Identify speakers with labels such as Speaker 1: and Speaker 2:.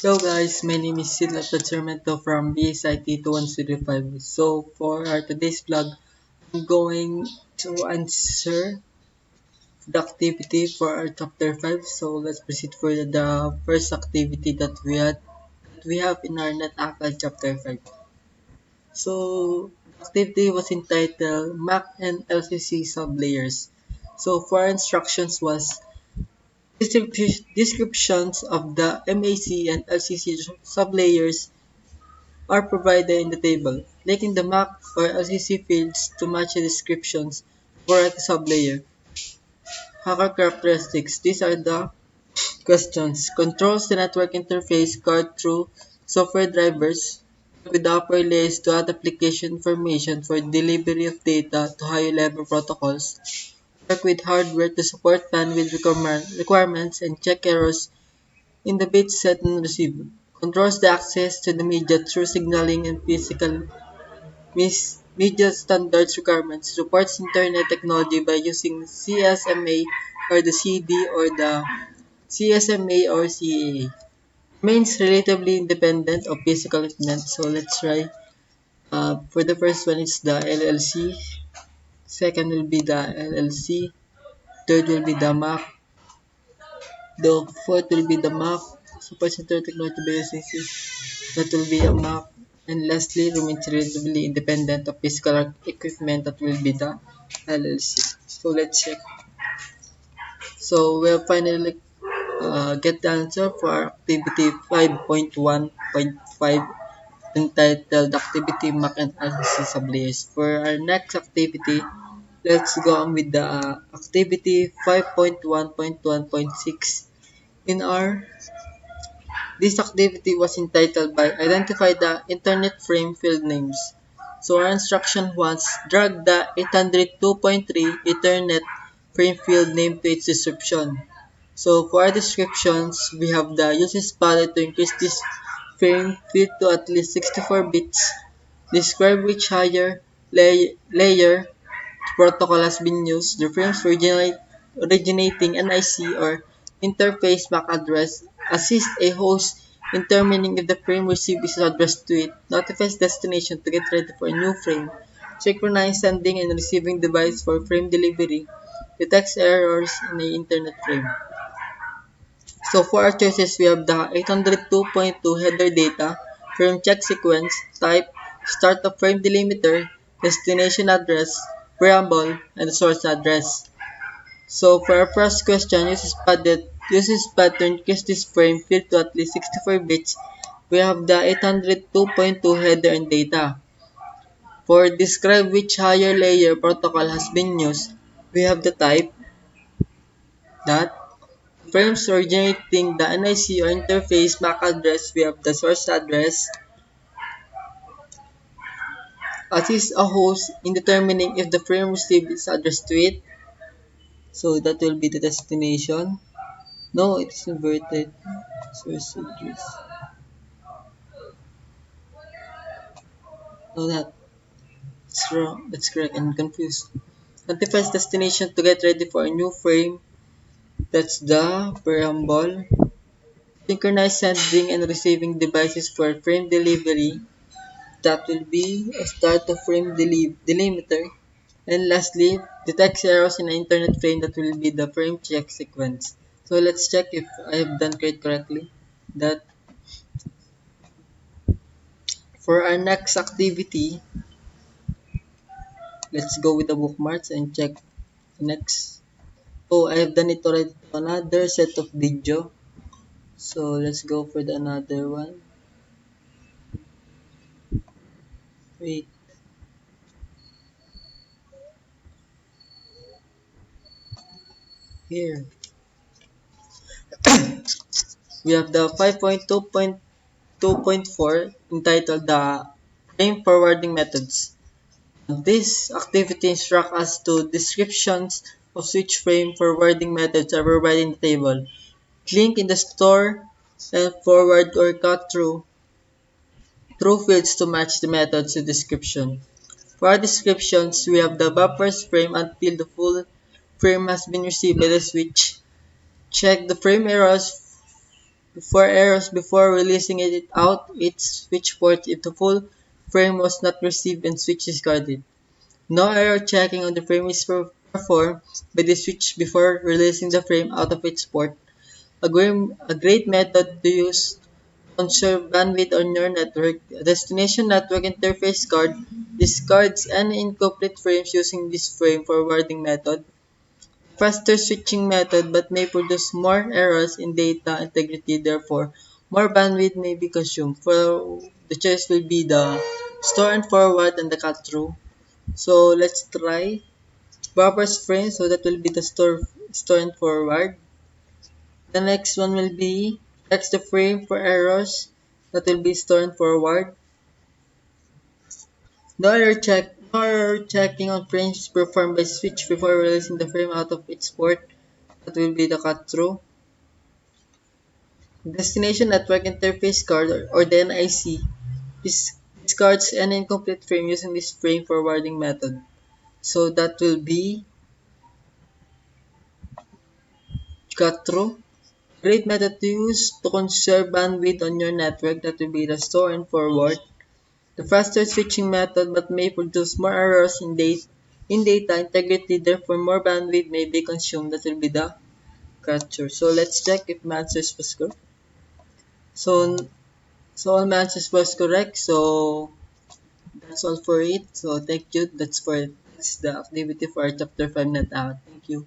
Speaker 1: Hello guys, my name is Sidney Pacерmento from BSIT 2105. So for our today's vlog, I'm going to answer the activity for our chapter 5. So let's proceed for the first activity that we have in our NetACAD chapter 5. So the activity was entitled Mac and LCC sublayers. So for our instructions was descriptions of the MAC and LCC sublayers are provided in the table. Clicking the map or LCC fields to match the descriptions for a sublayer. Hacker characteristics. These are the questions. Controls the network interface card through software drivers with the upper layers to add application information for delivery of data to higher level protocols. Work with hardware to support bandwidth requirements and check errors in the bit set and receiver. Controls the access to the media through signaling and physical media standards requirements. Supports internet technology by using CSMA or the CD or the CSMA or CAA. Remains relatively independent of physical equipment. So let's try. For the first one, it's the LLC. Second will be the LLC. Third will be the Mac. The fourth will be the Mac. Supports internet technology by using that will be a Mac. And lastly, remains relatively independent of physical equipment that will be the LLC. So let's check. So we'll finally get the answer for our activity 5.1.5 entitled Activity Mac and LLC Sublayers. For our next activity, let's go on with the activity 5.1.1.6. In our This activity was entitled by Identify the Internet Frame Field Names. So our instruction was drag the 802.3 Ethernet frame field name to its description. So for our descriptions, we have the uses palette to increase this frame field to at least 64 bits. Describe which higher layer protocol has been used. The frames originating NIC or interface MAC address assist a host in determining if the frame received is addressed to it, notifies destination to get ready for a new frame, synchronize sending and receiving device for frame delivery, detects errors in the internet frame. So for our choices, we have the 802.2 header data, frame check sequence, type, start of frame delimiter, destination address, preamble, and the source address. So for our first question, uses pattern increase this frame field to at least 64 bits. We have the 802.2 header and data. For describe which higher layer protocol has been used, we have the type that frames originating the NIC or interface MAC address. We have the source address. Assist a host in determining if the frame received is addressed to it. So that will be the destination. No, it is inverted. Source address. No, that's wrong. That's correct. I'm confused. Notifies destination to get ready for a new frame. That's the preamble. Synchronize sending and receiving devices for frame delivery. That will be a start of frame delimiter. And lastly, detects errors in the internet frame. That will be the frame check sequence. So let's check if I have done it correctly. That for our next activity, let's go with the bookmarks and check the next. Oh, I have done it already. Another set of video. So let's go for the another one. Wait. Here. We have the 5.2.2.4 entitled the frame forwarding methods. This activity instructs us to descriptions of switch frame forwarding methods are provided in the table. Link in the store and forward or cut through fields to match the methods to description. For our descriptions, we have the buffers frame until the full frame has been received by the switch. Check the frame errors before errors before releasing it out, its switch port if the full frame was not received and switch discarded. No error checking on the frame is performed by the switch before releasing the frame out of its port. A great method to use to conserve bandwidth on your network. A destination network interface card discards any incomplete frames using this frame forwarding method. Faster switching method but may produce more errors in data integrity, therefore more bandwidth may be consumed. For the choice will be the store and forward and the cut through. So let's try Buffer's frame, so that will be the store and forward. The next one will be text the frame for errors, that will be store and forward. No error checking on frames is performed by switch before releasing the frame out of its port, that will be the cut through. Destination Network Interface Card, or the NIC discards any incomplete frame using this frame forwarding method. So that will be cut through. Great method to use to conserve bandwidth on your network, that will be the store and forward. The faster switching method but may produce more errors in data integrity, therefore more bandwidth may be consumed, that will be the cut through. So let's check if my answers was correct. So all my answers was correct. So that's all for it. So thank you. That's the activity for our chapter 5 net out. Thank you.